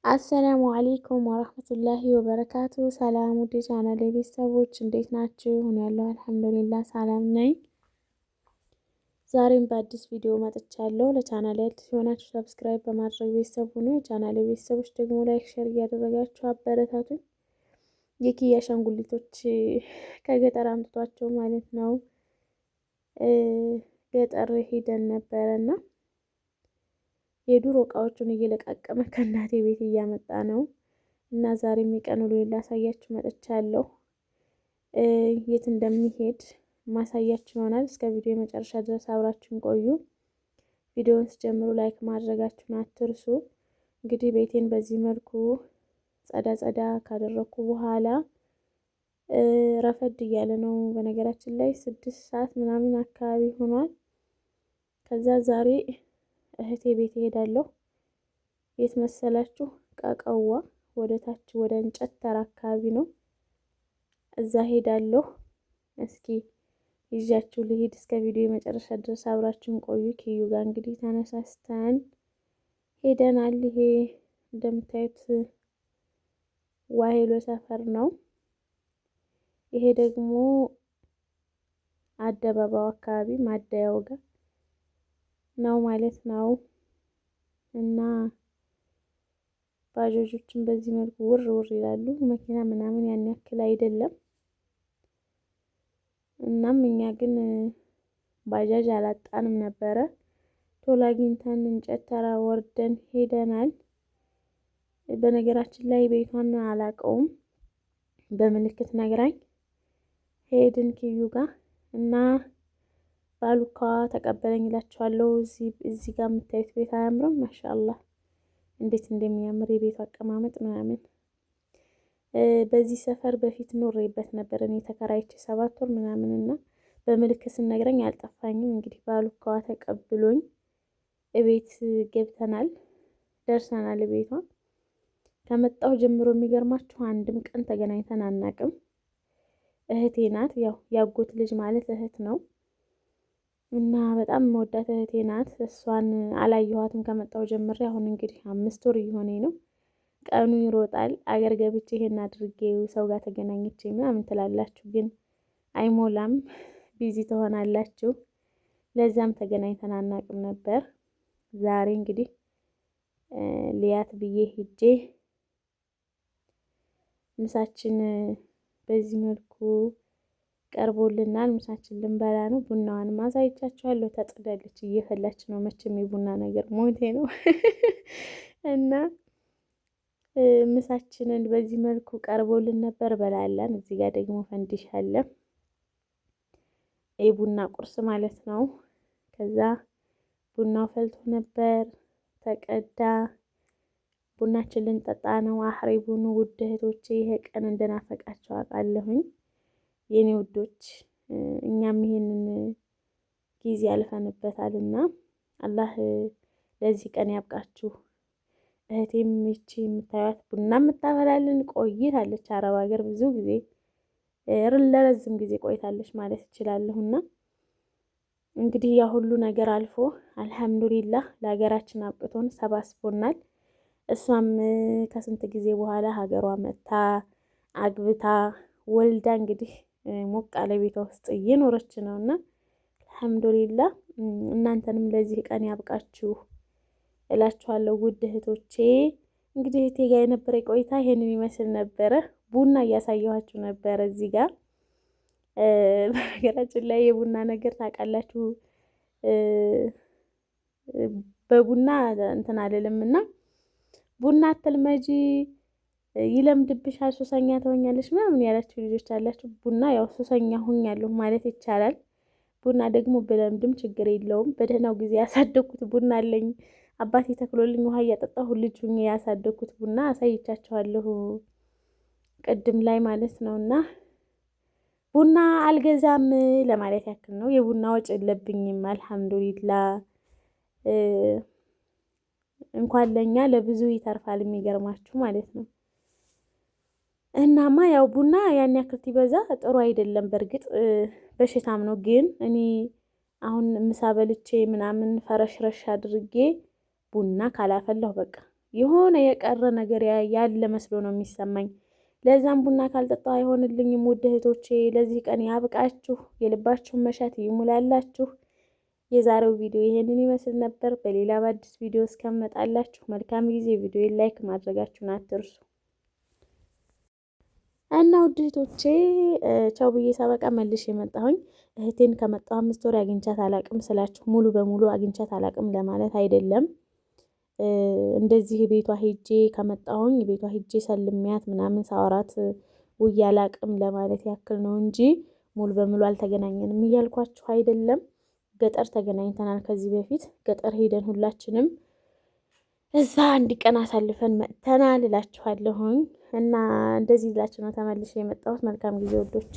አሰላሙ አለይኩም ወራህመቱላሂ ወበረካቱ። ሰላም ውድ ቻናሌ ቤተሰቦች እንዴት ናችሁ? እኔ ያለሁ አልሐምዱሊላህ ሰላም ነኝ። ዛሬም በአዲስ ቪዲዮ መጥቻለሁ። ለቻናሌ አዲስ የሆናችሁ ሰብስክራይብ በማድረግ ቤተሰብ ሁኑ። የቻናሌ ቤተሰቦች ደግሞ ላይክ፣ ሼር እያደረጋችሁ አበረታቱኝ። የኪያ አሻንጉሊቶች ከገጠር አምጥቷቸው ማለት ነው። ገጠር ሄደን ነበረና የዱሮ እቃዎቹን እየለቃቀመ ከእናቴ ቤት እያመጣ ነው እና ዛሬም የቀን ውሎዬን ላሳያችሁ መጥቻለሁ። የት እንደሚሄድ ማሳያችሁ ይሆናል። እስከ ቪዲዮ የመጨረሻ ድረስ አብራችሁን ቆዩ። ቪዲዮውን ስጀምሩ ላይክ ማድረጋችሁን አትርሱ። እንግዲህ ቤቴን በዚህ መልኩ ጸዳ ካደረኩ በኋላ ረፈድ እያለ ነው። በነገራችን ላይ 6 ሰዓት ምናምን አካባቢ ሆኗል። ከዛ ዛሬ እህቴ ቤት እሄዳለሁ። የት መሰላችሁ? ቃቃዋ ወደ ታች ወደ እንጨት ተራ አካባቢ ነው። እዛ ሄዳለሁ። እስኪ ይዣችሁ ልሂድ። እስከ ቪዲዮ የመጨረሻ ድረስ አብራችሁን ቆዩ። ኪዩ ጋር እንግዲህ ተነሳስተን ሄደናል። ይሄ እንደምታዩት ዋሄሎ ሰፈር ነው። ይሄ ደግሞ አደባባዩ አካባቢ ማደያው ጋር ነው ማለት ነው። እና ባጃጆችን በዚህ መልኩ ውር ይላሉ። መኪና ምናምን ያን ያክል አይደለም። እናም እኛ ግን ባጃጅ አላጣንም ነበረ። ቶሎ አግኝተን እንጨት ተራ ወርደን ሄደናል። በነገራችን ላይ ቤቷን አላቀውም፣ በምልክት ነግራኝ ሄድን ኪዩ ጋር እና ባሉካ ተቀበለኝ እላችኋለሁ። እዚህ ጋር የምታዩት ቤት አያምርም? ማሻአላህ እንዴት እንደሚያምር የቤቱ አቀማመጥ ምናምን። በዚህ ሰፈር በፊት ኖሬበት ነበር እኔ ተከራይቼ 7 ወር ምናምን እና በምልክት ስነግረኝ አልጠፋኝም። እንግዲህ ባሉካዋ ተቀብሎኝ እቤት ገብተናል፣ ደርሰናል። ቤቷ ከመጣሁ ጀምሮ የሚገርማችሁ አንድም ቀን ተገናኝተን አናቅም። እህቴ ናት። ያው ያጎት ልጅ ማለት እህት ነው እና በጣም መወዳት እህቴ ናት። እሷን አላየኋትም ከመጣሁ ጀምሬ። አሁን እንግዲህ 5 ወር እየሆነኝ ነው። ቀኑ ይሮጣል። አገር ገብቼ ይሄን አድርጌ ሰው ጋር ተገናኝቼ ምናምን ትላላችሁ፣ ግን አይሞላም፣ ቢዚ ትሆናላችሁ። ለዛም ተገናኝተን አናቅም ነበር። ዛሬ እንግዲህ ሊያት ብዬ ሂጄ ምሳችን በዚህ መልኩ ቀርቦልናል። ምሳችን ልንበላ ነው። ቡናዋን ማሳይቻችኋለሁ። ተጥዳለች፣ እየፈላች ነው። መቼም የቡና ነገር ሞቴ ነው እና ምሳችንን በዚህ መልኩ ቀርቦልን ነበር። በላለን። እዚህ ጋር ደግሞ ፈንዲሽ አለ፣ የቡና ቁርስ ማለት ነው። ከዛ ቡናው ፈልቶ ነበር፣ ተቀዳ። ቡናችን ልንጠጣ ነው። አህሪ ቡኑ ውድ እህቶቼ፣ ይሄ ቀን እንደናፈቃቸው አውቃለሁኝ የኔ ውዶች። እኛም ይሄንን ጊዜ አልፈንበታልና አላህ ለዚህ ቀን ያብቃችሁ። እህቴም ይቺ የምታዩት ቡና የምታፈላልን ቆይታለች። አረብ ሀገር ብዙ ጊዜ ለረዝም ጊዜ ቆይታለች ማለት እችላለሁና እንግዲህ ያ ሁሉ ነገር አልፎ አልሐምዱሊላህ ለሀገራችን አብቅቶን ሰባስቦናል። እሷም ከስንት ጊዜ በኋላ ሀገሯ መታ አግብታ ወልዳ እንግዲህ ሞቅ ያለ ቤቷ ውስጥ እየኖረች ነውና አልሐምዱሊላህ። እናንተንም ለዚህ ቀን ያብቃችሁ እላችኋለሁ ውድ እህቶቼ። እንግዲህ እህቴ ጋር የነበረ ቆይታ ይሄንን ይመስል ነበረ። ቡና እያሳየኋችሁ ነበረ እዚህ ጋር። በነገራችን ላይ የቡና ነገር ታውቃላችሁ፣ በቡና እንትን አልልምና ቡና አትልመጂ ይለምድብሻል፣ ሱሰኛ ትሆኛለሽ ምናምን ያላችሁ ልጆች አላችሁ። ቡና ያው ሱሰኛ ሁኛለሁ ማለት ይቻላል። ቡና ደግሞ ብለምድም ችግር የለውም። በደህናው ጊዜ ያሳደግኩት ቡና አለኝ። አባቴ ተክሎልኝ ውሃ እያጠጣሁ ልጅ ሁኜ ያሳደግኩት ቡና አሳይቻችኋለሁ ቅድም ላይ ማለት ነውና ቡና አልገዛም ለማለት ያክል ነው። የቡና ወጪ የለብኝም አልሐምዱሊላ። እንኳን ለኛ ለብዙ ይተርፋል፣ የሚገርማችሁ ማለት ነው። እናማ ያው ቡና ያን ያክል ሲበዛ ጥሩ አይደለም። በእርግጥ በሽታም ነው። ግን እኔ አሁን ምሳ በልቼ ምናምን ፈረሽረሽ አድርጌ ቡና ካላፈላሁ በቃ የሆነ የቀረ ነገር ያለ መስሎ ነው የሚሰማኝ። ለዛም ቡና ካልጠጣሁ አይሆንልኝም። ውድ እህቶቼ ለዚህ ቀን ያብቃችሁ፣ የልባችሁን መሻት ይሙላላችሁ። የዛሬው ቪዲዮ ይሄንን ይመስል ነበር። በሌላ በአዲስ ቪዲዮ እስከምመጣላችሁ መልካም ጊዜ። ቪዲዮ ላይክ ማድረጋችሁን አትርሱ እና ውድ እህቶቼ ቻው ብዬ ሳበቃ መልሼ የመጣሁኝ እህቴን ከመጣሁ 5 ወር አግኝቻት አላቅም ስላችሁ ሙሉ በሙሉ አግኝቻት አላቅም ለማለት አይደለም። እንደዚህ ቤቷ ሄጄ ከመጣሁኝ ቤቷ ሄጄ ሰልሚያት ምናምን ሳወራት ውዬ አላቅም ለማለት ያክል ነው እንጂ ሙሉ በሙሉ አልተገናኘንም እያልኳችሁ አይደለም። ገጠር ተገናኝተናል። ከዚህ በፊት ገጠር ሄደን ሁላችንም እዛ አንድ ቀን አሳልፈን መጥተናል እላችኋለሁኝ። እና እንደዚህ ይላችሁ ነው ተመልሼ የመጣሁት። መልካም ጊዜ ወዶቼ።